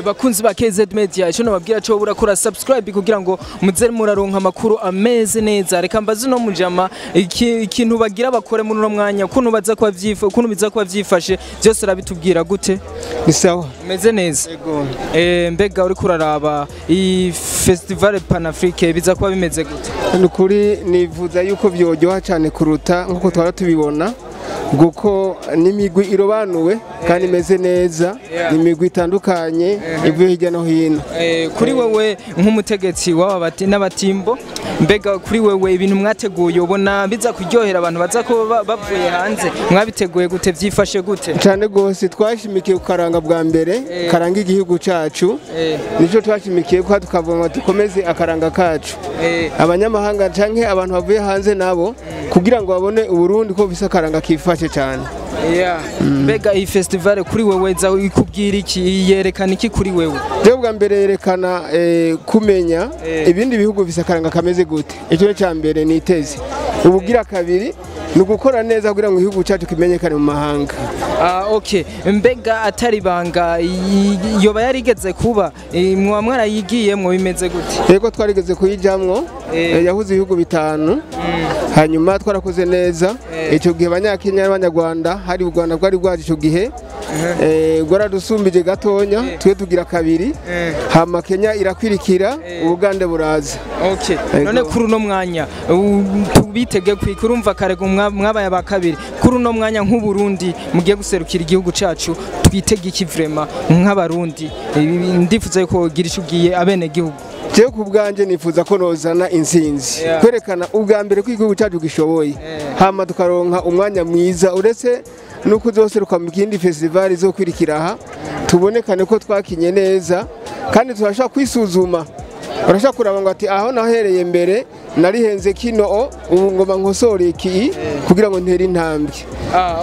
bakunzi ba KZ Media ico nababwira cyo burakora subscribe kugira ngo muze muraronka amakuru ameze neza. Reka mbaze no mujama ikintu bagira bakore muri no mwanya kuntu baza kwa vyifa kuntu biza kwa vyifashe byose rabitubwira gute? Ni sawa meze neza. Mbega uri kuraraba i festival panafricain biza kwa bimeze gute? Nukuri nivuza yuko byoryoha cyane kuruta nkuko twara tubibona guko nimigwi irobanuwe kandi imeze neza nimigwi itandukanye ivuye hirya no hino. Kuri wewe nk'umutegetsi n'Abatimbo, mbega kuri wewe ibintu mwateguye ubona biza kuryohera abantu baza ko bavuye hanze, mwabiteguye gute, vyifashe gute? Cyane gose twashimikiye kukaranga bwa mbere karanga igihugu cacu, nico twashimikiye ko tukavoma dukomeze akaranga kacu. Abanyamahanga canke abantu bavuye hanze nabo kugira ngo babone uburundi ko bisa karanga kifashe cyane. Mbega iyi festival kuri wewe za ikubwira iki, yerekana iki kuri wewe? Rero bwa mbere yerekana kumenya ibindi bihugu bisa karanga kameze gute. Icyo cya mbere niteze. Ubugira kabiri nugukora neza kugira ngo igihugu cyacu kimenyekane mu mahanga. Okay, mbega atari banga yoba yarigeze kuba mwana yigiyemwo bimeze gute? Yego twarigeze kuyijamwo, yahuze ibihugu bitanu. Hanyuma twarakoze neza. Icyo gihe abanyakenya n'abanyarwanda hari u Rwanda bwari bwaje icyo gihe. Gwaradusumbije gatonya twe tugira kabiri. Hama Kenya irakwirikira, Uganda buraza. Okay. None kuri uno mwanya tubitege kwikurumva karego mwabaye abakabiri. Kuri uno mwanya nk'uburundi mugiye guserukira igihugu cacu, twitege iki vraiment nk'abarundi? Ndifuza yuko gira ico ugiye abene gihugu. Jewe kubwanje nifuza ko nozana insinzi kwerekana ubwa mbere ko igihugu cyacu gishoboye, hama tukaronka umwanya mwiza uretse nuko uzoseruka mu kindi festival zo kwirikiraha, tubonekane ko twakinye neza kandi turashaka kwisuzuma. Urashaka kuraba ngo ati aho nahereye mbere narihenze kino ubu ngoma nkosore iki kugira ngo ntere intambwe.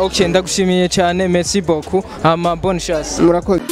Okay, ndagushimiye cyane, merci beaucoup, hama bonne chance. Murakoze.